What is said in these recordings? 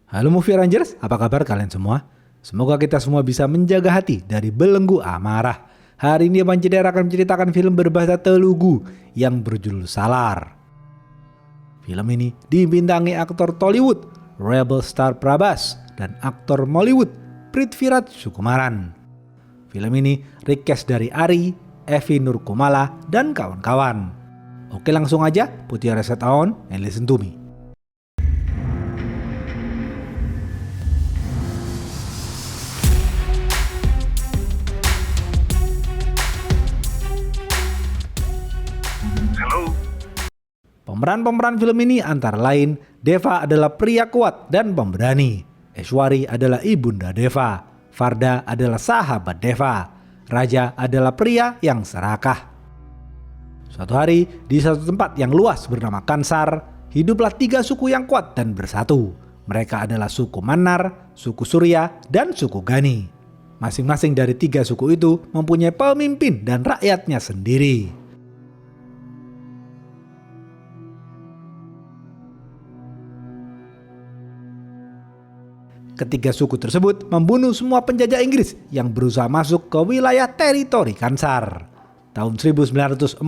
Halo Movie Rangers, apa kabar kalian semua? Semoga kita semua bisa menjaga hati dari belenggu amarah. Hari ini Abang Ceder akan menceritakan film berbahasa Telugu yang berjudul Salar. Film ini dibintangi aktor Tollywood Rebel Star Prabhas dan aktor Mollywood Prithviraj Sukumaran. Film ini request dari Ari, Evi Nurkumala, dan kawan-kawan. Oke, langsung aja put your headset on and listen to me. Pemeran-pemeran film ini antara lain Deva adalah pria kuat dan pemberani, Eswari adalah ibunda Deva, Farda adalah sahabat Deva, Raja adalah pria yang serakah. Suatu hari di satu tempat yang luas bernama Kansar, hiduplah 3 suku yang kuat dan bersatu. Mereka adalah suku Mannar, suku Surya, dan suku Gani. Masing-masing dari 3 suku itu mempunyai pemimpin dan rakyatnya sendiri. Ketiga suku tersebut membunuh semua penjajah Inggris yang berusaha masuk ke wilayah teritori Kansar. Tahun 1947,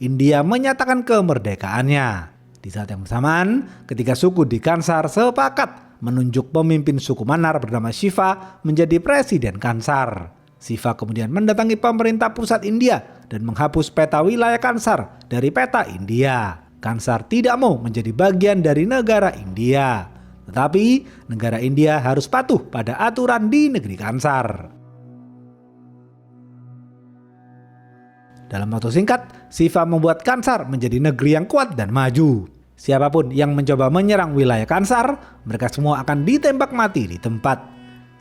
India menyatakan kemerdekaannya. Di saat yang bersamaan, ketiga suku di Kansar sepakat menunjuk pemimpin suku Mannar bernama Shiva menjadi presiden Kansar. Shiva kemudian mendatangi pemerintah pusat India dan menghapus peta wilayah Kansar dari peta India. Kansar tidak mau menjadi bagian dari negara India. Tetapi negara India harus patuh pada aturan di negeri Kansar. Dalam waktu singkat, Shiva membuat Kansar menjadi negeri yang kuat dan maju. Siapapun yang mencoba menyerang wilayah Kansar, mereka semua akan ditembak mati di tempat.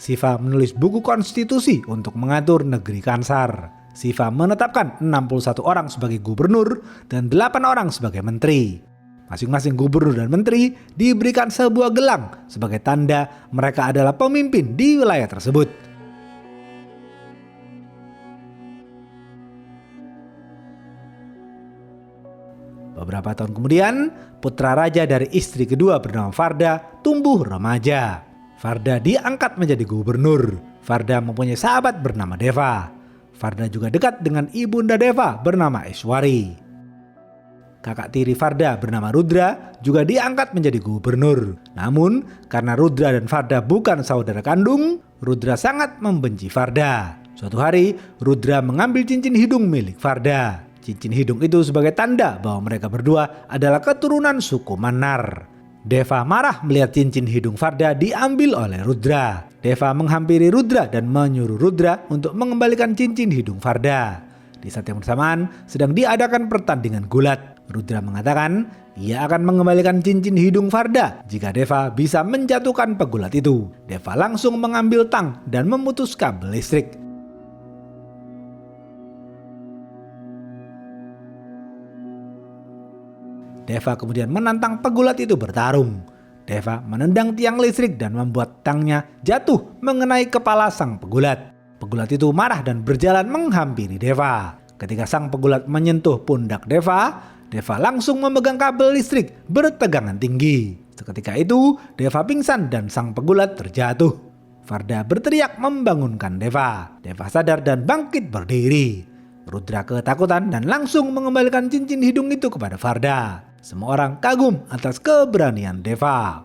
Shiva menulis buku konstitusi untuk mengatur negeri Kansar. Shiva menetapkan 61 orang sebagai gubernur dan 8 orang sebagai menteri. Masing-masing gubernur dan menteri diberikan sebuah gelang sebagai tanda mereka adalah pemimpin di wilayah tersebut. Beberapa tahun kemudian, putra raja dari istri kedua bernama Farda tumbuh remaja. Farda diangkat menjadi gubernur. Farda mempunyai sahabat bernama Deva. Farda juga dekat dengan ibunda Deva bernama Eswari. Kakak tiri Farda bernama Rudra juga diangkat menjadi gubernur. Namun karena Rudra dan Farda bukan saudara kandung, Rudra sangat membenci Farda. Suatu hari Rudra mengambil cincin hidung milik Farda. Cincin hidung itu sebagai tanda bahwa mereka berdua adalah keturunan suku Mannar. Deva marah melihat cincin hidung Farda diambil oleh Rudra. Deva menghampiri Rudra dan menyuruh Rudra untuk mengembalikan cincin hidung Farda. Di saat yang bersamaan sedang diadakan pertandingan gulat. Rudra mengatakan ia akan mengembalikan cincin hidung Farda jika Deva bisa menjatuhkan pegulat itu. Deva langsung mengambil tang dan memutus kabel listrik. Deva kemudian menantang pegulat itu bertarung. Deva menendang tiang listrik dan membuat tangnya jatuh mengenai kepala sang pegulat. Pegulat itu marah dan berjalan menghampiri Deva. Ketika sang pegulat menyentuh pundak Deva, Deva langsung memegang kabel listrik bertegangan tinggi. Seketika itu, Deva pingsan dan sang pegulat terjatuh. Farda berteriak membangunkan Deva. Deva sadar dan bangkit berdiri. Rudra ketakutan dan langsung mengembalikan cincin hidung itu kepada Farda. Semua orang kagum atas keberanian Deva.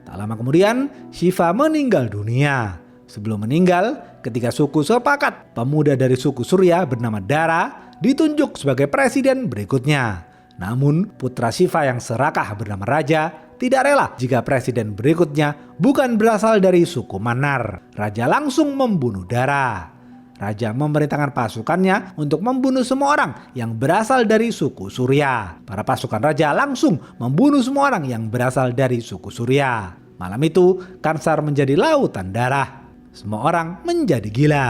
Tak lama kemudian, Shiva meninggal dunia. Sebelum meninggal, ketika suku sepakat, pemuda dari suku Surya bernama Dara ditunjuk sebagai presiden berikutnya. Namun, putra Shiva yang serakah bernama Raja tidak rela jika presiden berikutnya bukan berasal dari suku Mannar. Raja langsung membunuh Dara. Raja memerintahkan pasukannya untuk membunuh semua orang yang berasal dari suku Surya. Para pasukan raja langsung membunuh semua orang yang berasal dari suku Surya. Malam itu, Kansar menjadi lautan darah. Semua orang menjadi gila.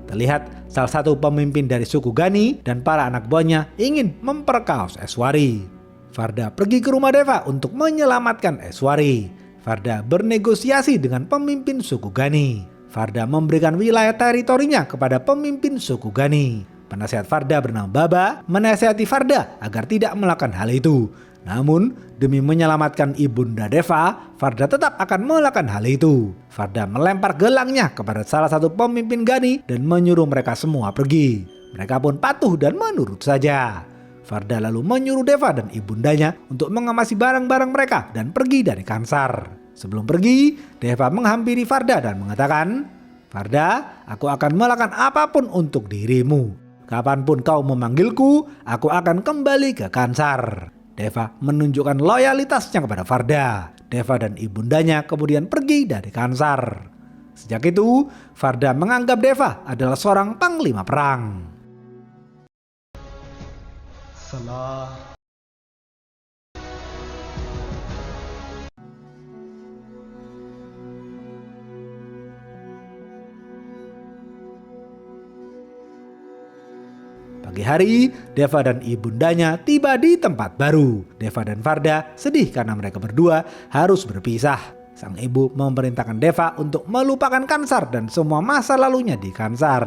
Terlihat salah satu pemimpin dari suku Gani dan para anak buahnya ingin memperkaos Eswari. Farda pergi ke rumah Deva untuk menyelamatkan Eswari. Farda bernegosiasi dengan pemimpin suku Gani. Farda memberikan wilayah teritorinya kepada pemimpin suku Gani. Penasehat Farda bernama Baba menasihati Farda agar tidak melakukan hal itu. Namun, demi menyelamatkan ibunda Deva, Farda tetap akan melakukan hal itu. Farda melempar gelangnya kepada salah satu pemimpin Gani dan menyuruh mereka semua pergi. Mereka pun patuh dan menurut saja. Farda lalu menyuruh Deva dan ibundanya untuk mengemasi barang-barang mereka dan pergi dari Kansar. Sebelum pergi, Deva menghampiri Farda dan mengatakan, "Farda, aku akan melakukan apapun untuk dirimu. Kapanpun kau memanggilku, aku akan kembali ke Kansar." Deva menunjukkan loyalitasnya kepada Farda. Deva dan ibundanya kemudian pergi dari Kansar. Sejak itu, Farda menganggap Deva adalah seorang panglima perang. Salah. Pagi hari, Deva dan ibundanya tiba di tempat baru. Deva dan Farda sedih karena mereka berdua harus berpisah. Sang ibu memerintahkan Deva untuk melupakan Kansar dan semua masa lalunya di Kansar.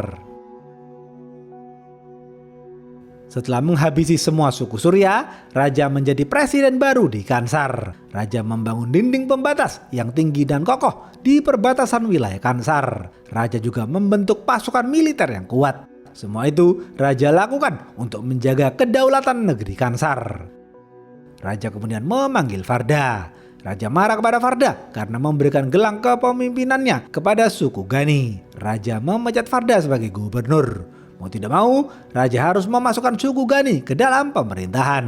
Setelah menghabisi semua suku Surya, raja menjadi presiden baru di Kansar. Raja membangun dinding pembatas yang tinggi dan kokoh di perbatasan wilayah Kansar. Raja juga membentuk pasukan militer yang kuat. Semua itu raja lakukan untuk menjaga kedaulatan negeri Kansar. Raja kemudian memanggil Farda. Raja marah kepada Farda karena memberikan gelang kepemimpinannya kepada suku Gani. Raja memecat Farda sebagai gubernur. Mau tidak mau, raja harus memasukkan suku Gani ke dalam pemerintahan.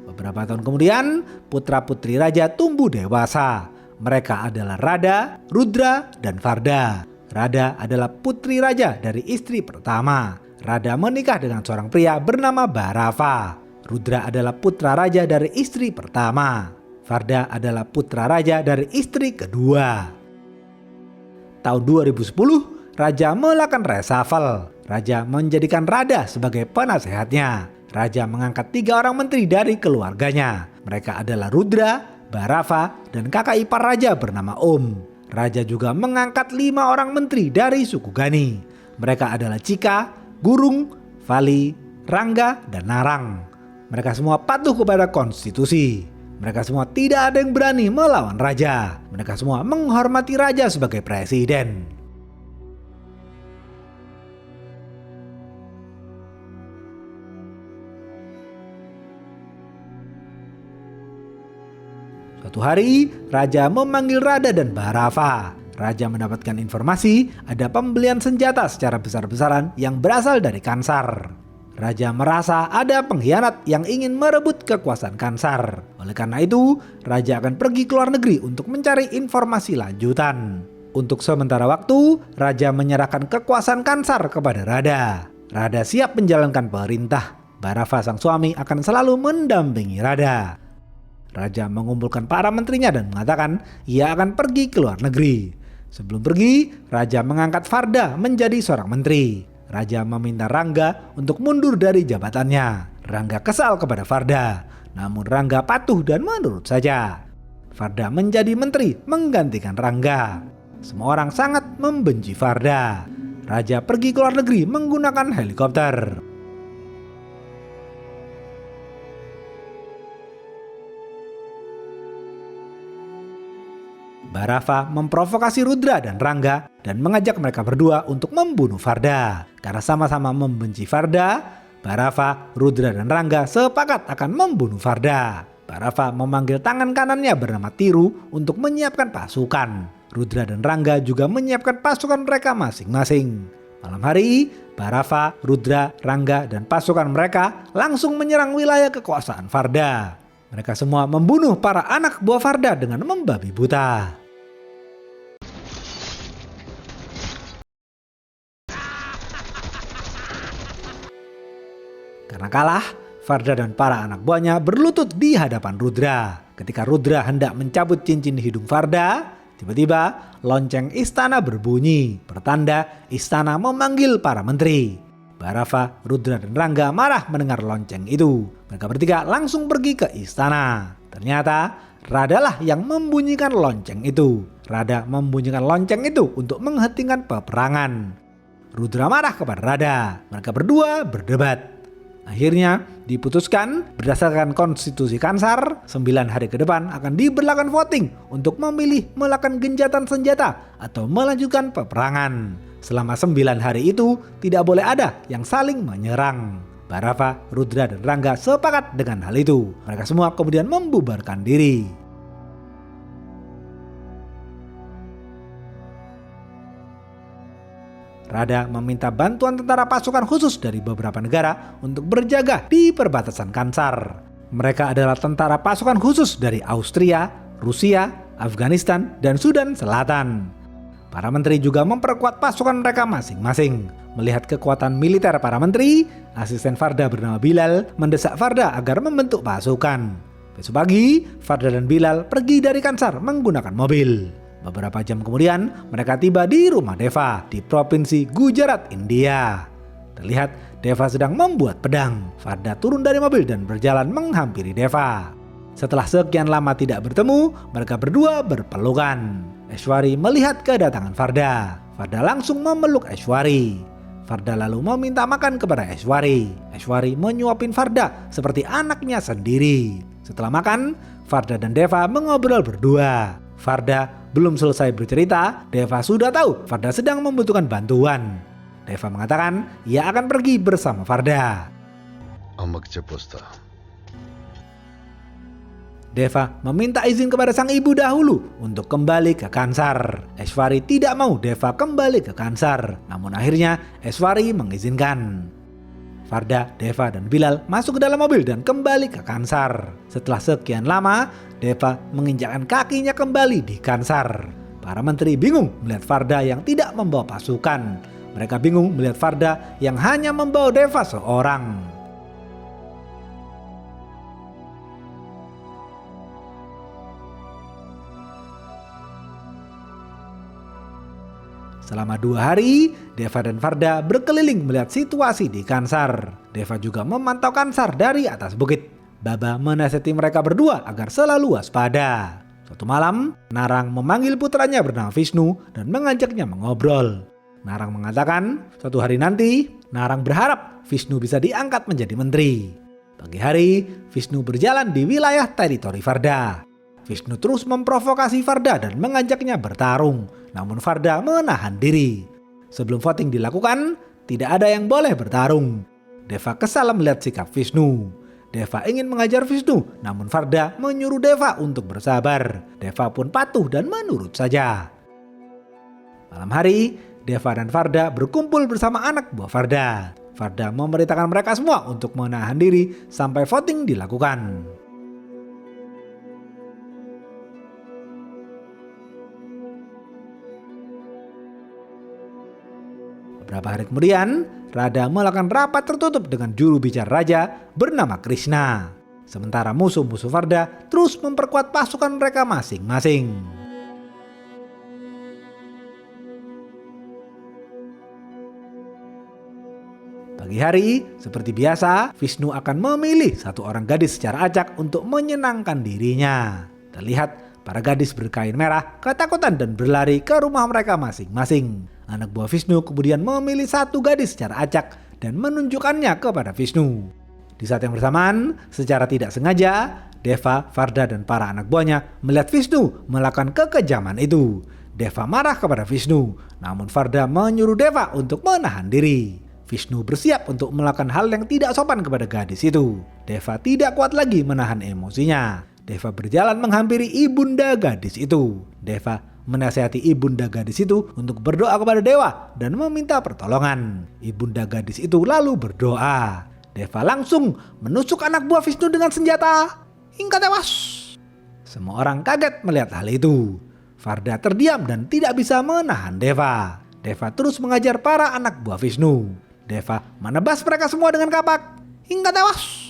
Beberapa tahun kemudian, putra-putri raja tumbuh dewasa. Mereka adalah Rada, Rudra, dan Farda. Rada adalah putri raja dari istri pertama. Rada menikah dengan seorang pria bernama Bharava. Rudra adalah putra raja dari istri pertama. Farda adalah putra raja dari istri kedua. Tahun 2010, raja melakukan reshuffle. Raja menjadikan Rada sebagai penasehatnya. Raja mengangkat 3 orang menteri dari keluarganya. Mereka adalah Rudra, Bharava, dan kakak ipar raja bernama Om. Raja juga mengangkat 5 orang menteri dari suku Gani. Mereka adalah Cika, Gurung, Vali, Rangga, dan Narang. Mereka semua patuh kepada konstitusi. Mereka semua tidak ada yang berani melawan raja. Mereka semua menghormati raja sebagai presiden. Suatu hari, raja memanggil Rada dan Bharava. Raja mendapatkan informasi ada pembelian senjata secara besar-besaran yang berasal dari Kansar. Raja merasa ada pengkhianat yang ingin merebut kekuasaan Kansar. Oleh karena itu, raja akan pergi ke luar negeri untuk mencari informasi lanjutan. Untuk sementara waktu, raja menyerahkan kekuasaan Kansar kepada Rada. Rada siap menjalankan perintah. Bharava sang suami akan selalu mendampingi Rada. Raja mengumpulkan para menterinya dan mengatakan ia akan pergi ke luar negeri. Sebelum pergi, raja mengangkat Farda menjadi seorang menteri. Raja meminta Rangga untuk mundur dari jabatannya. Rangga kesal kepada Farda, namun Rangga patuh dan menurut saja. Farda menjadi menteri menggantikan Rangga. Semua orang sangat membenci Farda. Raja pergi ke luar negeri menggunakan helikopter. Bharava memprovokasi Rudra dan Rangga dan mengajak mereka berdua untuk membunuh Farda. Karena sama-sama membenci Farda, Bharava, Rudra, dan Rangga sepakat akan membunuh Farda. Bharava memanggil tangan kanannya bernama Tiru untuk menyiapkan pasukan. Rudra dan Rangga juga menyiapkan pasukan mereka masing-masing. Malam hari, Bharava, Rudra, Rangga, dan pasukan mereka langsung menyerang wilayah kekuasaan Farda. Mereka semua membunuh para anak buah Farda dengan membabi buta. Karena kalah, Farda dan para anak buahnya berlutut di hadapan Rudra. Ketika Rudra hendak mencabut cincin di hidung Farda, tiba-tiba lonceng istana berbunyi, pertanda istana memanggil para menteri. Bharava, Rudra, dan Rangga marah mendengar lonceng itu. Mereka bertiga langsung pergi ke istana. Ternyata Radalah yang membunyikan lonceng itu. Rada membunyikan lonceng itu untuk menghentikan peperangan. Rudra marah kepada Rada. Mereka berdua berdebat. Akhirnya diputuskan berdasarkan konstitusi Kansar, 9 hari ke depan akan diberlakukan voting untuk memilih melakukan gencatan senjata atau melanjutkan peperangan. Selama 9 hari itu tidak boleh ada yang saling menyerang. Bharava, Rudra, dan Rangga sepakat dengan hal itu. Mereka semua kemudian membubarkan diri. Rada meminta bantuan tentara pasukan khusus dari beberapa negara untuk berjaga di perbatasan Kansar. Mereka adalah tentara pasukan khusus dari Austria, Rusia, Afghanistan, dan Sudan Selatan. Para menteri juga memperkuat pasukan mereka masing-masing. Melihat kekuatan militer para menteri, asisten Farda bernama Bilal mendesak Farda agar membentuk pasukan. Besok pagi, Farda dan Bilal pergi dari Kansar menggunakan mobil. Beberapa jam kemudian, mereka tiba di rumah Deva di provinsi Gujarat, India. Terlihat Deva sedang membuat pedang. Farda turun dari mobil dan berjalan menghampiri Deva. Setelah sekian lama tidak bertemu, mereka berdua berpelukan. Aishwari melihat kedatangan Farda. Farda langsung memeluk Aishwari. Farda lalu meminta makan kepada Aishwari. Aishwari menyuapin Farda seperti anaknya sendiri. Setelah makan, Farda dan Deva mengobrol berdua. Farda belum selesai bercerita, Deva sudah tahu Farda sedang membutuhkan bantuan. Deva mengatakan ia akan pergi bersama Farda. Deva meminta izin kepada sang ibu dahulu untuk kembali ke Kansar. Aishwari tidak mau Deva kembali ke Kansar, namun akhirnya Aishwari mengizinkan. Farda, Deva, dan Bilal masuk ke dalam mobil dan kembali ke Kansar. Setelah sekian lama, Deva menginjakkan kakinya kembali di Kansar. Para menteri bingung melihat Farda yang tidak membawa pasukan. Mereka bingung melihat Farda yang hanya membawa Deva seorang. Selama 2 hari, Deva dan Farda berkeliling melihat situasi di Kansar. Deva juga memantau Kansar dari atas bukit. Baba menasihati mereka berdua agar selalu waspada. Suatu malam, Narang memanggil putranya bernama Vishnu dan mengajaknya mengobrol. Narang mengatakan, suatu hari nanti, Narang berharap Vishnu bisa diangkat menjadi menteri. Pagi hari, Vishnu berjalan di wilayah teritori Farda. Vishnu terus memprovokasi Farda dan mengajaknya bertarung, namun Farda menahan diri. Sebelum voting dilakukan, tidak ada yang boleh bertarung. Deva kesal melihat sikap Vishnu. Deva ingin mengajar Vishnu, namun Farda menyuruh Deva untuk bersabar. Deva pun patuh dan menurut saja. Malam hari, Deva dan Farda berkumpul bersama anak buah Farda. Farda memerintahkan mereka semua untuk menahan diri sampai voting dilakukan. Beberapa hari kemudian, Rada melakukan rapat tertutup dengan juru bicara raja bernama Krishna. Sementara musuh-musuh Farda terus memperkuat pasukan mereka masing-masing. Pagi hari, seperti biasa, Vishnu akan memilih satu orang gadis secara acak untuk menyenangkan dirinya. Terlihat para gadis berkain merah ketakutan dan berlari ke rumah mereka masing-masing. Anak buah Vishnu kemudian memilih satu gadis secara acak dan menunjukkannya kepada Vishnu. Di saat yang bersamaan, secara tidak sengaja, Deva, Farda, dan para anak buahnya melihat Vishnu melakukan kekejaman itu. Deva marah kepada Vishnu, namun Farda menyuruh Deva untuk menahan diri. Vishnu bersiap untuk melakukan hal yang tidak sopan kepada gadis itu. Deva tidak kuat lagi menahan emosinya. Deva berjalan menghampiri ibunda gadis itu. Deva menasihati ibunda gadis itu untuk berdoa kepada dewa dan meminta pertolongan. Ibunda gadis itu lalu berdoa. Deva langsung menusuk anak buah Vishnu dengan senjata hingga tewas. Semua orang kaget melihat hal itu. Farda terdiam dan tidak bisa menahan Deva. Deva terus mengajar para anak buah Vishnu. Deva menebas mereka semua dengan kapak hingga tewas.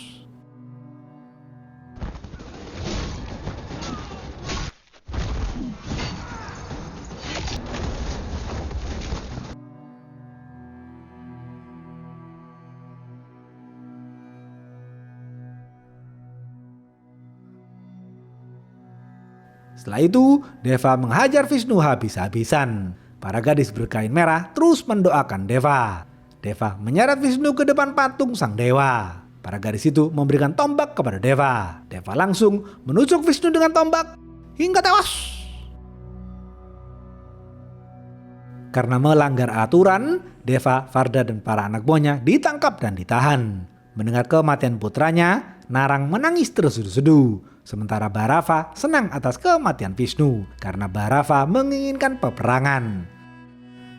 Setelah itu, Deva menghajar Vishnu habis-habisan. Para gadis berkain merah terus mendoakan Deva. Deva menyeret Vishnu ke depan patung sang dewa. Para gadis itu memberikan tombak kepada Deva. Deva langsung menusuk Vishnu dengan tombak hingga tewas. Karena melanggar aturan, Deva, Farda, dan para anak buahnya ditangkap dan ditahan. Mendengar kematian putranya, Narang menangis terseduh-seduh. Sementara Bharava senang atas kematian Vishnu karena Bharava menginginkan peperangan.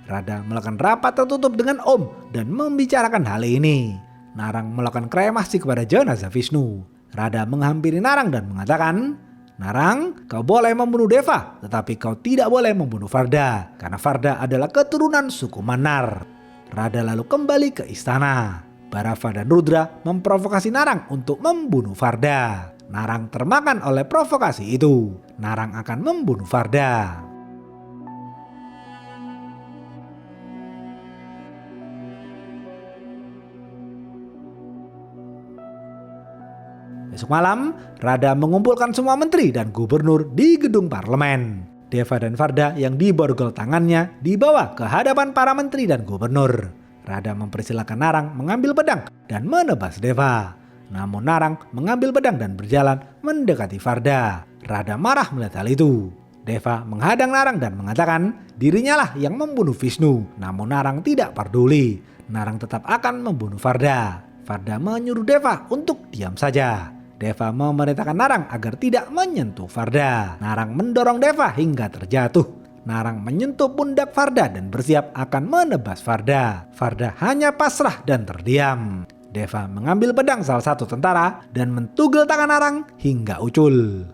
Radha melakukan rapat tertutup dengan Om dan membicarakan hal ini. Narang melakukan kremasi kepada jenazah Vishnu. Radha menghampiri Narang dan mengatakan, "Narang, kau boleh membunuh Deva, tetapi kau tidak boleh membunuh Farda, karena Farda adalah keturunan suku Manar." Radha lalu kembali ke istana. Bharava dan Rudra memprovokasi Narang untuk membunuh Farda. Narang termakan oleh provokasi itu. Narang akan membunuh Farda. Besok malam, Radha mengumpulkan semua menteri dan gubernur di gedung parlemen. Deva dan Farda yang diborgol tangannya dibawa ke hadapan para menteri dan gubernur. Radha mempersilahkan Narang mengambil pedang dan menebas Deva. Namun Narang mengambil pedang dan berjalan mendekati Farda. Radha marah melihat hal itu. Deva menghadang Narang dan mengatakan dirinya lah yang membunuh Vishnu. Namun Narang tidak peduli. Narang tetap akan membunuh Farda. Farda menyuruh Deva untuk diam saja. Deva memerintahkan Narang agar tidak menyentuh Farda. Narang mendorong Deva hingga terjatuh. Narang menyentuh pundak Farda dan bersiap akan menebas Farda. Farda hanya pasrah dan terdiam. Deva mengambil pedang salah satu tentara dan mentugel tangan Narang hingga ucul.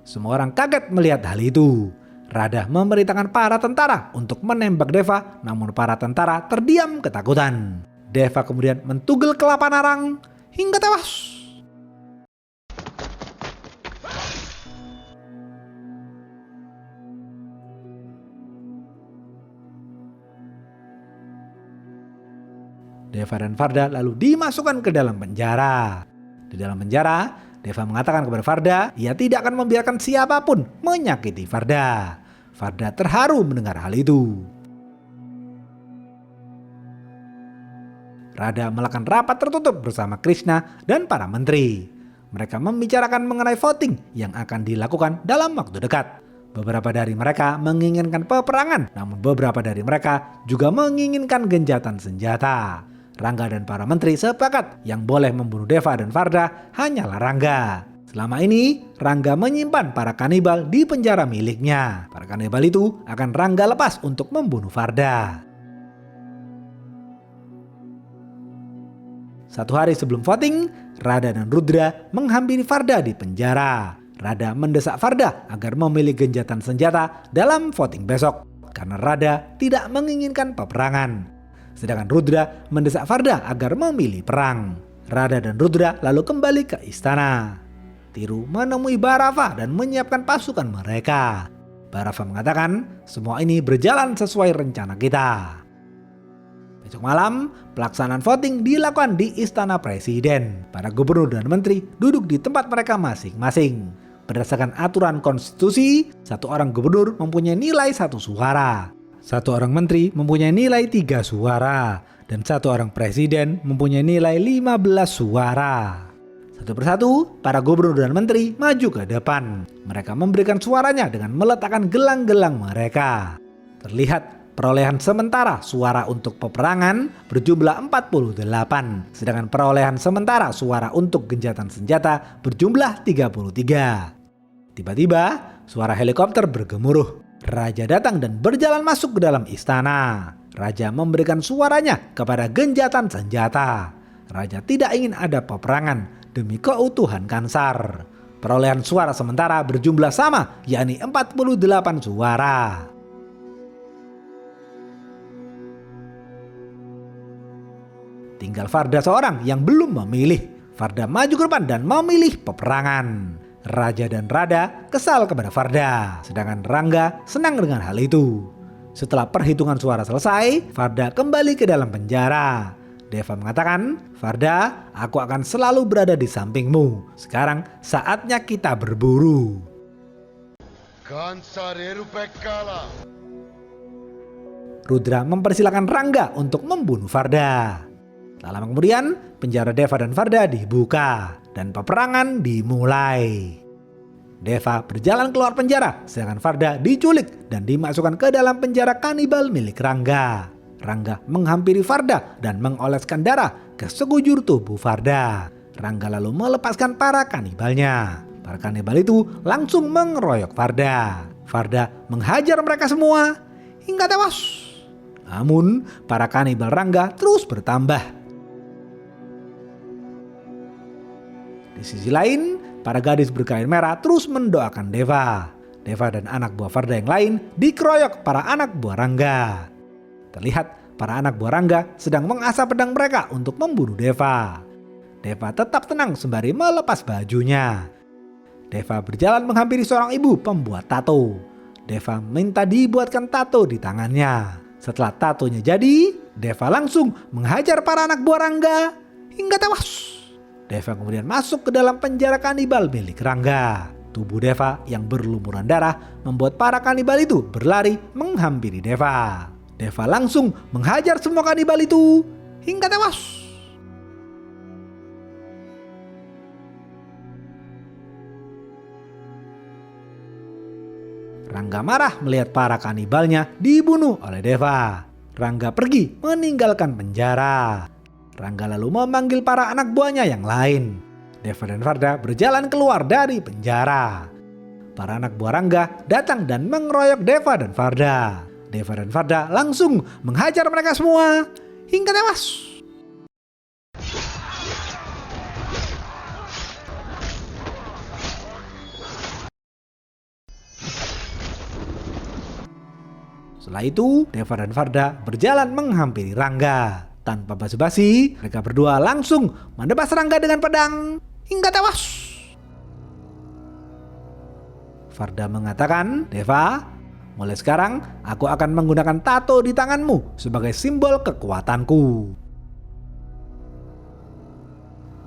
Semua orang kaget melihat hal itu. Radha memerintahkan para tentara untuk menembak Deva, namun para tentara terdiam ketakutan. Deva kemudian mentugel kelapa Narang hingga tewas. Deva dan Farda lalu dimasukkan ke dalam penjara. Di dalam penjara, Deva mengatakan kepada Farda, ia tidak akan membiarkan siapapun menyakiti Farda. Farda terharu mendengar hal itu. Radha melakukan rapat tertutup bersama Krishna dan para menteri. Mereka membicarakan mengenai voting yang akan dilakukan dalam waktu dekat. Beberapa dari mereka menginginkan peperangan, namun beberapa dari mereka juga menginginkan gencatan senjata. Rangga dan para menteri sepakat yang boleh membunuh Deva dan Farda hanyalah Rangga. Selama ini, Rangga menyimpan para kanibal di penjara miliknya. Para kanibal itu akan Rangga lepas untuk membunuh Farda. Satu hari sebelum voting, Radha dan Rudra menghampiri Farda di penjara. Radha mendesak Farda agar memilih gencatan senjata dalam voting besok, karena Radha tidak menginginkan peperangan. Sedangkan Rudra mendesak Farda agar memilih perang. Radha dan Rudra lalu kembali ke istana. Tiru menemui Bharava dan menyiapkan pasukan mereka. Bharava mengatakan semua ini berjalan sesuai rencana kita. Besok malam, pelaksanaan voting dilakukan di istana presiden. Para gubernur dan menteri duduk di tempat mereka masing-masing. Berdasarkan aturan konstitusi, satu orang gubernur mempunyai nilai 1 suara. Satu orang menteri mempunyai nilai 3 suara, dan satu orang presiden mempunyai nilai 15 suara. Satu persatu, para gubernur dan menteri maju ke depan. Mereka memberikan suaranya dengan meletakkan gelang-gelang mereka. Terlihat perolehan sementara suara untuk peperangan berjumlah 48, sedangkan perolehan sementara suara untuk gencatan senjata berjumlah 33. Tiba-tiba, suara helikopter bergemuruh. Raja datang dan berjalan masuk ke dalam istana. Raja memberikan suaranya kepada gencatan senjata. Raja tidak ingin ada peperangan demi keutuhan Kansar. Perolehan suara sementara berjumlah sama, yakni 48 suara. Tinggal Farda seorang yang belum memilih. Farda maju ke depan dan memilih peperangan. Raja dan Radha kesal kepada Farda, sedangkan Rangga senang dengan hal itu. Setelah perhitungan suara selesai, Farda kembali ke dalam penjara. Deva mengatakan, Farda, aku akan selalu berada di sampingmu. Sekarang saatnya kita berburu. Kansar Erupekala. Rudra mempersilahkan Rangga untuk membunuh Farda. Tak lama kemudian, penjara Deva dan Farda dibuka dan peperangan dimulai. Deva berjalan keluar penjara, sedangkan Farda diculik dan dimasukkan ke dalam penjara kanibal milik Rangga. Rangga menghampiri Farda dan mengoleskan darah ke sekujur tubuh Farda. Rangga lalu melepaskan para kanibalnya. Para kanibal itu langsung mengeroyok Farda. Farda menghajar mereka semua hingga tewas. Namun, para kanibal Rangga terus bertambah. Di sisi lain, para gadis berkain merah terus mendoakan Deva. Deva dan anak buah Farda yang lain dikeroyok para anak buah Rangga. Terlihat para anak buah Rangga sedang mengasah pedang mereka untuk membunuh Deva. Deva tetap tenang sembari melepas bajunya. Deva berjalan menghampiri seorang ibu pembuat tato. Deva minta dibuatkan tato di tangannya. Setelah tatonya jadi, Deva langsung menghajar para anak buah Rangga hingga tewas. Deva kemudian masuk ke dalam penjara kanibal milik Rangga. Tubuh Deva yang berlumuran darah membuat para kanibal itu berlari menghampiri Deva. Deva langsung menghajar semua kanibal itu hingga tewas. Rangga marah melihat para kanibalnya dibunuh oleh Deva. Rangga pergi meninggalkan penjara. Rangga lalu memanggil para anak buahnya yang lain. Deva dan Farda berjalan keluar dari penjara. Para anak buah Rangga datang dan mengeroyok Deva dan Farda. Deva dan Farda langsung menghajar mereka semua hingga tewas. Setelah itu, Deva dan Farda berjalan menghampiri Rangga. Tanpa basa-basi, mereka berdua langsung menebas Rangga dengan pedang hingga tewas. Farda mengatakan, "Deva, mulai sekarang aku akan menggunakan tato di tanganmu sebagai simbol kekuatanku."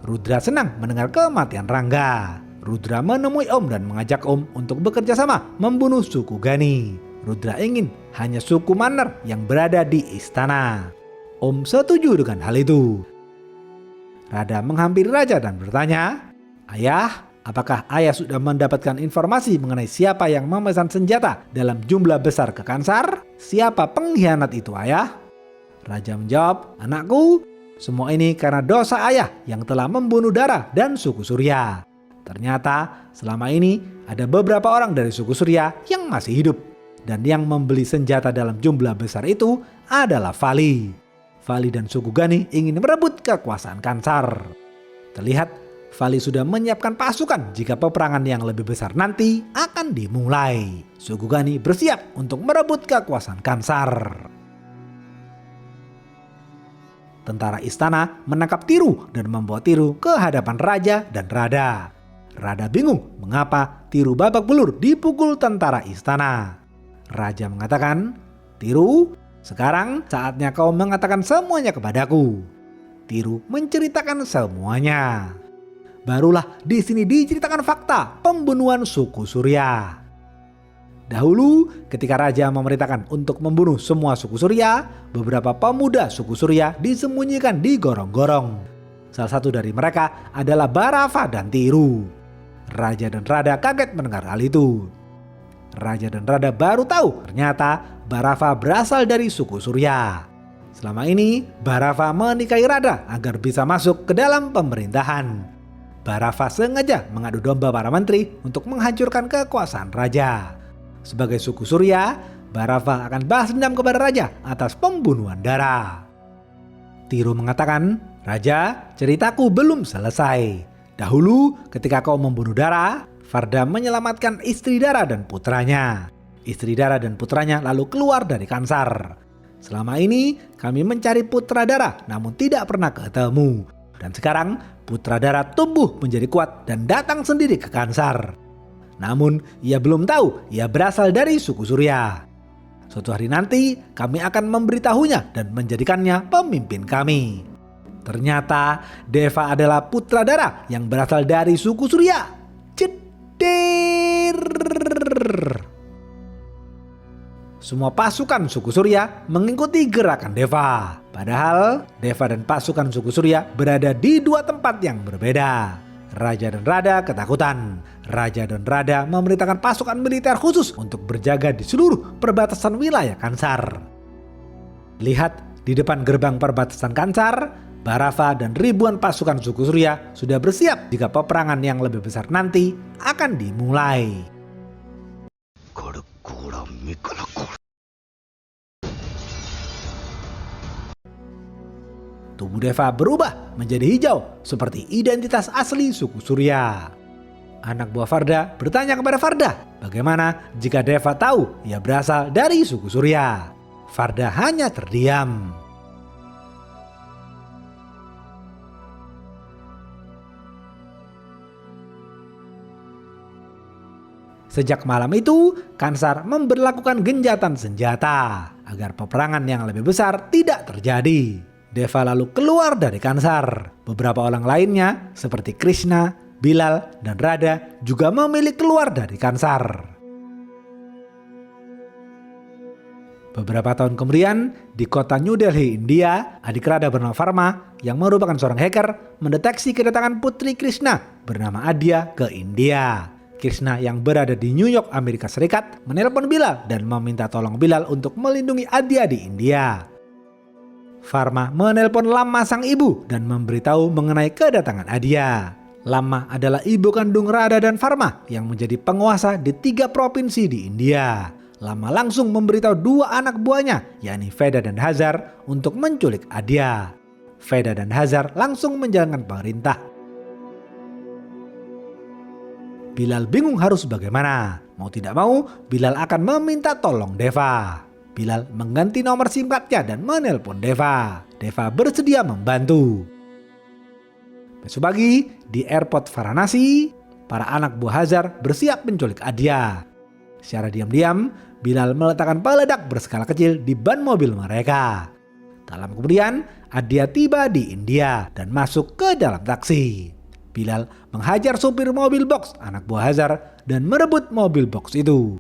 Rudra senang mendengar kematian Rangga. Rudra menemui Om dan mengajak Om untuk bekerja sama membunuh suku Gani. Rudra ingin hanya suku Manner yang berada di istana. Om setuju dengan hal itu. Rada menghampiri raja dan bertanya, "Ayah, apakah ayah sudah mendapatkan informasi mengenai siapa yang memesan senjata dalam jumlah besar ke Kansar? Siapa pengkhianat itu, ayah?" Raja menjawab, "Anakku, semua ini karena dosa ayah yang telah membunuh Dara dan suku Surya. Ternyata selama ini ada beberapa orang dari suku Surya yang masih hidup. Dan yang membeli senjata dalam jumlah besar itu adalah Vali. Vali dan suku Gani ingin merebut kekuasaan Kansar. Terlihat Vali sudah menyiapkan pasukan jika peperangan yang lebih besar nanti akan dimulai. Suku Gani bersiap untuk merebut kekuasaan Kansar." Tentara istana menangkap Tiru dan membawa Tiru ke hadapan raja dan Rada. Rada bingung mengapa Tiru babak belur dipukul tentara istana. Raja mengatakan, "Tiru, sekarang saatnya kau mengatakan semuanya kepadaku." Tiru menceritakan semuanya. Barulah di sini diceritakan fakta pembunuhan suku Surya. Dahulu, ketika raja memerintahkan untuk membunuh semua suku Surya, beberapa pemuda suku Surya disembunyikan di gorong-gorong. Salah satu dari mereka adalah Barava dan Tiru. Raja dan Rada kaget mendengar hal itu. Raja dan Rada baru tahu ternyata Barava berasal dari suku Surya. Selama ini Barava menikahi Rada agar bisa masuk ke dalam pemerintahan. Barava sengaja mengadu domba para menteri untuk menghancurkan kekuasaan raja. Sebagai suku Surya, Barava akan balas dendam kepada raja atas pembunuhan Dara. Tiru mengatakan, "Raja, ceritaku belum selesai. Dahulu ketika kau membunuh Dara, Farda menyelamatkan istri Dara dan putranya. Istri Dara dan putranya lalu keluar dari Kansar. Selama ini kami mencari putra Dara namun tidak pernah ketemu. Dan sekarang putra Dara tumbuh menjadi kuat dan datang sendiri ke Kansar. Namun ia belum tahu ia berasal dari suku Surya. Suatu hari nanti kami akan memberitahunya dan menjadikannya pemimpin kami." Ternyata Deva adalah putra Dara yang berasal dari suku Surya. Ceder. semua pasukan suku Surya mengikuti gerakan Deva. Padahal Deva dan pasukan suku Surya berada di dua tempat yang berbeda. Raja dan Rada ketakutan. Raja dan Rada memerintahkan pasukan militer khusus untuk berjaga di seluruh perbatasan wilayah Kansar. Lihat di depan gerbang perbatasan Kansar, Barava dan ribuan pasukan suku Surya sudah bersiap jika peperangan yang lebih besar nanti akan dimulai. Tubuh Deva berubah menjadi hijau seperti identitas asli suku Surya. Anak buah Farda bertanya kepada Farda, bagaimana jika Deva tahu ia berasal dari suku Surya? Farda hanya terdiam. Sejak malam itu, Kansar memberlakukan genjatan senjata agar peperangan yang lebih besar tidak terjadi. Deva lalu keluar dari Kansar. Beberapa orang lainnya seperti Krishna, Bilal, dan Rada juga memilih keluar dari Kansar. Beberapa tahun kemudian, di kota New Delhi, India, adik Rada bernama Varma yang merupakan seorang hacker mendeteksi kedatangan putri Krishna bernama Adya ke India. Krishna yang berada di New York, Amerika Serikat, menelpon Bilal dan meminta tolong Bilal untuk melindungi Adya di India. Varma menelpon Lama sang ibu dan memberitahu mengenai kedatangan Adya. Lama adalah ibu kandung Rada dan Varma yang menjadi penguasa di 3 provinsi di India. Lama langsung memberitahu 2 anak buahnya, yakni Veda dan Hazar, untuk menculik Adya. Veda dan Hazar langsung menjalankan perintah. Bilal bingung harus bagaimana. Mau tidak mau, Bilal akan meminta tolong Deva. Bilal mengganti nomor SIM card-nya dan menelpon Deva. Deva bersedia membantu. Besok pagi, di airport Varanasi, para anak buah Hazar bersiap menculik Adya. Secara diam-diam, Bilal meletakkan peledak berskala kecil di ban mobil mereka. Tak lama kemudian, Adya tiba di India dan masuk ke dalam taksi. Bilal menghajar supir mobil box anak buah Hazar dan merebut mobil box itu.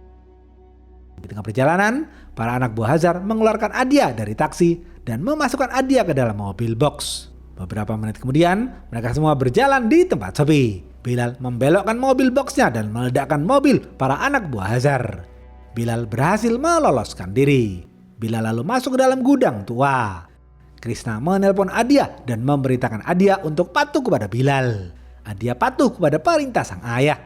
Di tengah perjalanan, para anak buah Hazar mengeluarkan Adya dari taksi dan memasukkan Adya ke dalam mobil box. Beberapa menit kemudian, mereka semua berjalan di tempat sepi. Bilal membelokkan mobil boxnya dan meledakkan mobil para anak buah Hazar. Bilal berhasil meloloskan diri. Bilal lalu masuk ke dalam gudang tua. Krishna menelpon Adya dan memerintahkan Adya untuk patuh kepada Bilal. Adya patuh kepada perintah sang ayah.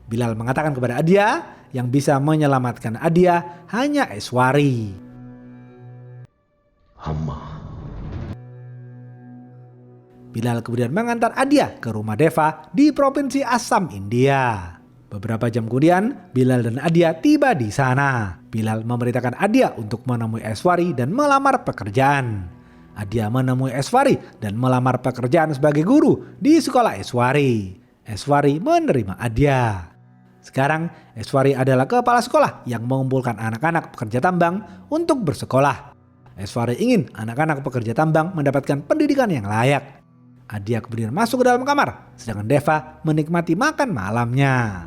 Bilal mengatakan kepada Adya, yang bisa menyelamatkan Adya hanya Eswari. Bilal kemudian mengantar Adya ke rumah Deva di provinsi Assam, India. Beberapa jam kemudian, Bilal dan Adya tiba di sana. Bilal memerintahkan Adya untuk menemui Eswari dan melamar pekerjaan. Adya menemui Eswari dan melamar pekerjaan sebagai guru di sekolah Eswari. Eswari menerima Adya. Sekarang Eswari adalah kepala sekolah yang mengumpulkan anak-anak pekerja tambang untuk bersekolah. Eswari ingin anak-anak pekerja tambang mendapatkan pendidikan yang layak. Adya kemudian masuk ke dalam kamar, sedangkan Deva menikmati makan malamnya.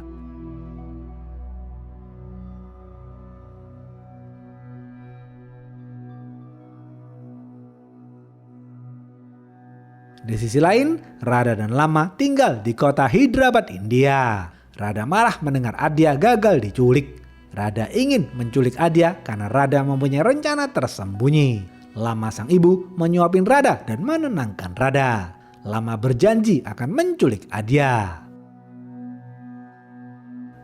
Di sisi lain, Rada dan Lama tinggal di kota Hyderabad, India. Rada marah mendengar Adya gagal diculik. Rada ingin menculik Adya karena Rada mempunyai rencana tersembunyi. Lama sang ibu menyuapin Rada dan menenangkan Rada. Lama berjanji akan menculik Adya.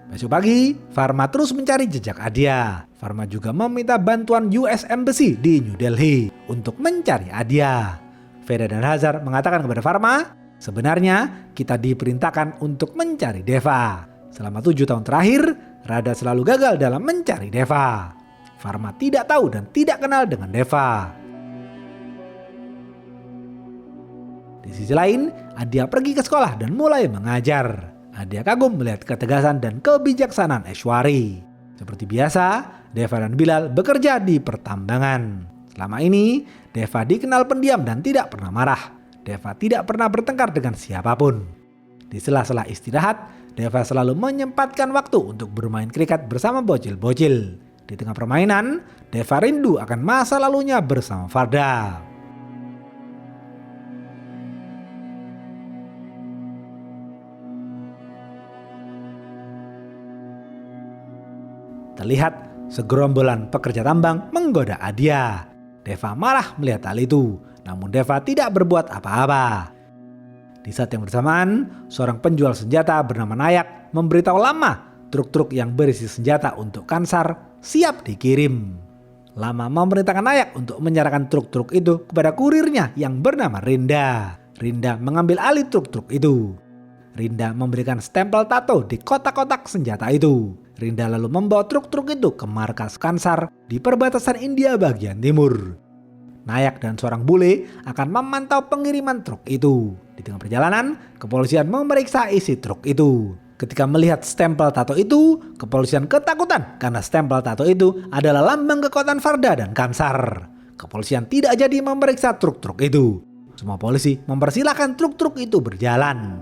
Besok pagi, Varma terus mencari jejak Adya. Varma juga meminta bantuan US Embassy di New Delhi untuk mencari Adya. Veda dan Hazar mengatakan kepada Varma, sebenarnya kita diperintahkan untuk mencari Deva. Selama 7 tahun terakhir, Rada selalu gagal dalam mencari Deva. Varma tidak tahu dan tidak kenal dengan Deva. Di sisi lain, Adya pergi ke sekolah dan mulai mengajar. Adya kagum melihat ketegasan dan kebijaksanaan Eswari. Seperti biasa, Deva dan Bilal bekerja di pertambangan. Selama ini, Deva dikenal pendiam dan tidak pernah marah. Deva tidak pernah bertengkar dengan siapapun. Di sela-sela istirahat, Deva selalu menyempatkan waktu untuk bermain kriket bersama bocil-bocil. Di tengah permainan, Deva rindu akan masa lalunya bersama Farda. Terlihat segerombolan pekerja tambang menggoda Adya. Deva marah melihat hal itu, namun Deva tidak berbuat apa-apa. Di saat yang bersamaan, seorang penjual senjata bernama Nayak memberitahu Lama truk-truk yang berisi senjata untuk Kansar siap dikirim. Lama memerintahkan Nayak untuk menyerahkan truk-truk itu kepada kurirnya yang bernama Rinda. Rinda mengambil alih truk-truk itu. Rinda memberikan stempel tato di kotak-kotak senjata itu. Rinda lalu membawa truk-truk itu ke markas Kansar di perbatasan India bagian timur. Nayak dan seorang bule akan memantau pengiriman truk itu. Di tengah perjalanan, kepolisian memeriksa isi truk itu. Ketika melihat stempel tato itu, kepolisian ketakutan karena stempel tato itu adalah lambang kekuatan Farda dan Kansar. Kepolisian tidak jadi memeriksa truk-truk itu. Semua polisi mempersilahkan truk-truk itu berjalan.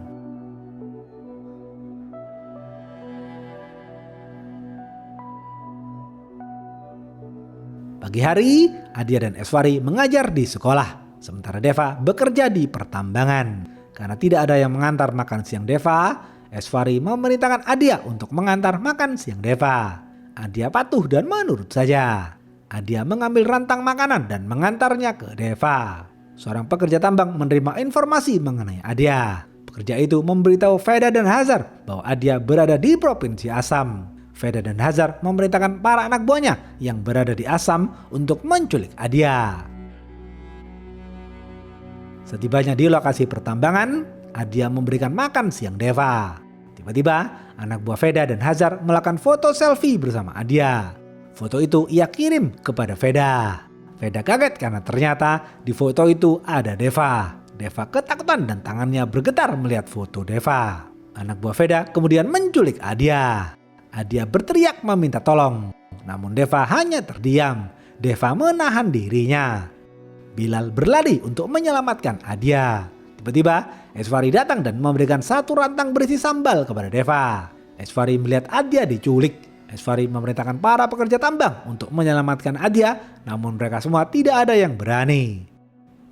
Pagi hari, Adya dan Eswari mengajar di sekolah, sementara Deva bekerja di pertambangan. Karena tidak ada yang mengantar makan siang Deva, Eswari memerintahkan Adya untuk mengantar makan siang Deva. Adya patuh dan menurut saja. Adya mengambil rantang makanan dan mengantarnya ke Deva. Seorang pekerja tambang menerima informasi mengenai Adya. Pekerja itu memberitahu Veda dan Hazar bahwa Adya berada di Provinsi Assam. Veda dan Hazar memerintahkan para anak buahnya yang berada di Assam untuk menculik Adya. Setibanya di lokasi pertambangan, Adya memberikan makan siang Deva. Tiba-tiba, anak buah Veda dan Hazar melakukan foto selfie bersama Adya. Foto itu ia kirim kepada Veda. Veda kaget karena ternyata di foto itu ada Deva. Deva ketakutan dan tangannya bergetar melihat foto Deva. Anak buah Veda kemudian menculik Adya. Adya berteriak meminta tolong, namun Deva hanya terdiam. Deva menahan dirinya. Bilal berlari untuk menyelamatkan Adya. Tiba-tiba, Eswari datang dan memberikan satu rantang berisi sambal kepada Deva. Eswari melihat Adya diculik. Eswari memerintahkan para pekerja tambang untuk menyelamatkan Adya, namun mereka semua tidak ada yang berani.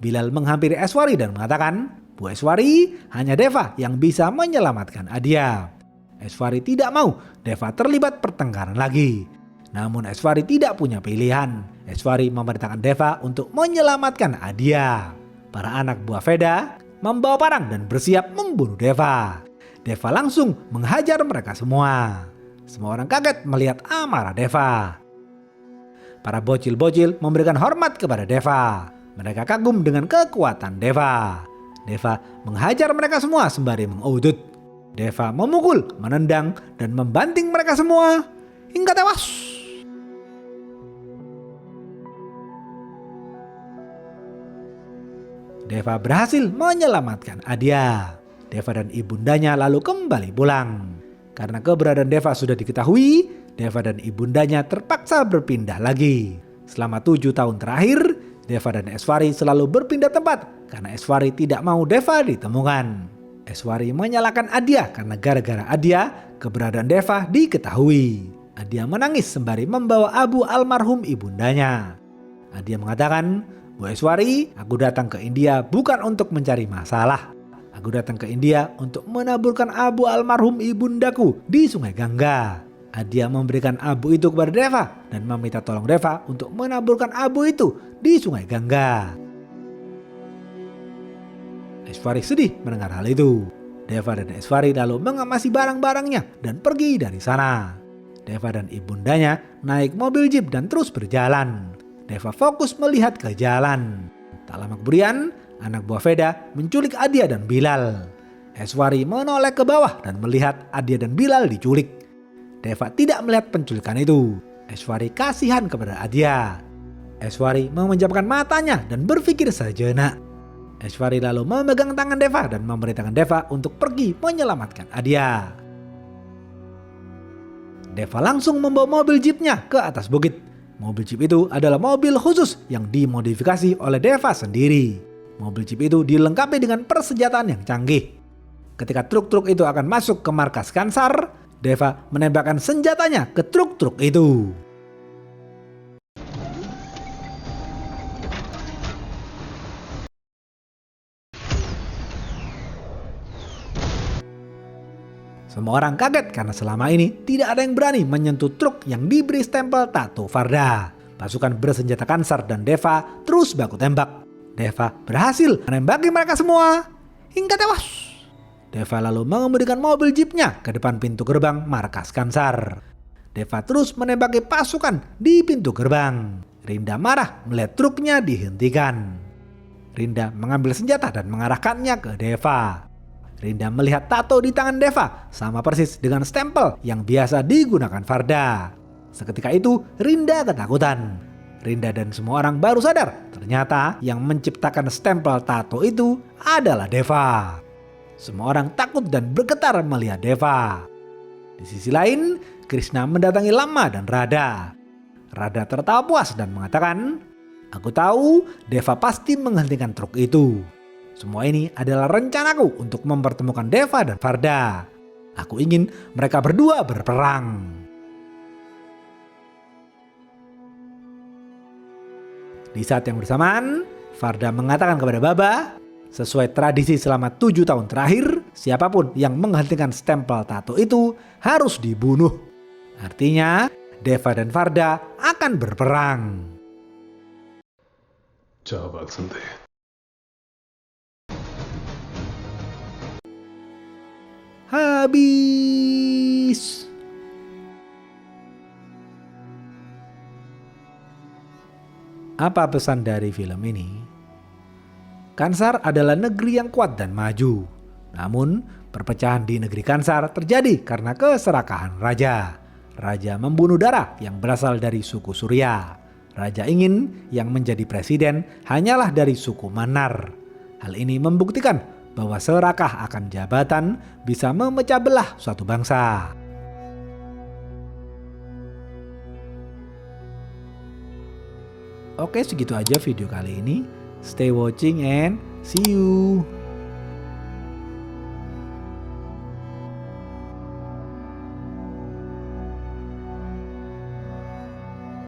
Bilal menghampiri Eswari dan mengatakan, Bu Eswari, hanya Deva yang bisa menyelamatkan Adya. Eswari tidak mau Deva terlibat pertengkaran lagi. Namun Eswari tidak punya pilihan. Eswari memerintahkan Deva untuk menyelamatkan Adya. Para anak buah Veda membawa parang dan bersiap membunuh Deva. Deva langsung menghajar mereka semua. Semua orang kaget melihat amarah Deva. Para bocil-bocil memberikan hormat kepada Deva. Mereka kagum dengan kekuatan Deva. Deva menghajar mereka semua sembari mengudut. Deva memukul, menendang, dan membanting mereka semua hingga tewas. Deva berhasil menyelamatkan Adya. Deva dan ibundanya lalu kembali pulang. Karena keberadaan Deva sudah diketahui, Deva dan ibundanya terpaksa berpindah lagi. Selama 7 tahun terakhir, Deva dan Eswari selalu berpindah tempat karena Eswari tidak mau Deva ditemukan. Eswari menyalahkan Adya karena gara-gara Adya, keberadaan Deva diketahui. Adya menangis sembari membawa abu almarhum ibundanya. Adya mengatakan, Bu Eswari, aku datang ke India bukan untuk mencari masalah. Aku datang ke India untuk menaburkan abu almarhum ibundaku di Sungai Gangga. Adya memberikan abu itu kepada Deva dan meminta tolong Deva untuk menaburkan abu itu di Sungai Gangga. Eswari sedih mendengar hal itu. Deva dan Eswari lalu mengemasi barang-barangnya dan pergi dari sana. Deva dan ibundanya naik mobil jeep dan terus berjalan. Deva fokus melihat ke jalan. Tak lama kemudian, anak buah Veda menculik Adya dan Bilal. Eswari menoleh ke bawah dan melihat Adya dan Bilal diculik. Deva tidak melihat penculikan itu. Eswari kasihan kepada Adya. Eswari memejamkan matanya dan berpikir sejenak. Eswari lalu memegang tangan Deva dan memerintahkan Deva untuk pergi menyelamatkan Adya. Deva langsung membawa mobil jeepnya ke atas bukit. Mobil jeep itu adalah mobil khusus yang dimodifikasi oleh Deva sendiri. Mobil jeep itu dilengkapi dengan persenjataan yang canggih. Ketika truk-truk itu akan masuk ke markas Kansar, Deva menembakkan senjatanya ke truk-truk itu. Semua orang kaget karena selama ini tidak ada yang berani menyentuh truk yang diberi stempel tato Varda. Pasukan bersenjata Kansar dan Deva terus baku tembak. Deva berhasil menembaki mereka semua hingga tewas. Deva lalu mengemudikan mobil jeepnya ke depan pintu gerbang markas Kansar. Deva terus menembaki pasukan di pintu gerbang. Rinda marah melihat truknya dihentikan. Rinda mengambil senjata dan mengarahkannya ke Deva. Rinda melihat tato di tangan Deva sama persis dengan stempel yang biasa digunakan Varda. Seketika itu Rinda ketakutan. Rinda dan semua orang baru sadar ternyata yang menciptakan stempel tato itu adalah Deva. Semua orang takut dan bergetar melihat Deva. Di sisi lain, Krishna mendatangi Lama dan Radha. Radha tertawa puas dan mengatakan, "Aku tahu Deva pasti menghentikan truk itu. Semua ini adalah rencanaku untuk mempertemukan Deva dan Varda. Aku ingin mereka berdua berperang." Di saat yang bersamaan, Varda mengatakan kepada Baba, sesuai tradisi selama 7 tahun terakhir, siapapun yang menghentikan stempel tato itu harus dibunuh. Artinya, Deva dan Varda akan berperang. Jawab Sante. Habis. Apa pesan dari film ini? Kansar adalah negeri yang kuat dan maju. Namun, perpecahan di negeri Kansar terjadi karena keserakahan raja. Raja membunuh darah yang berasal dari suku Surya. Raja ingin yang menjadi presiden hanyalah dari suku Mannar. Hal ini membuktikan bahwa serakah akan jabatan bisa memecah belah suatu bangsa. Oke, segitu aja video kali ini. Stay watching and see you.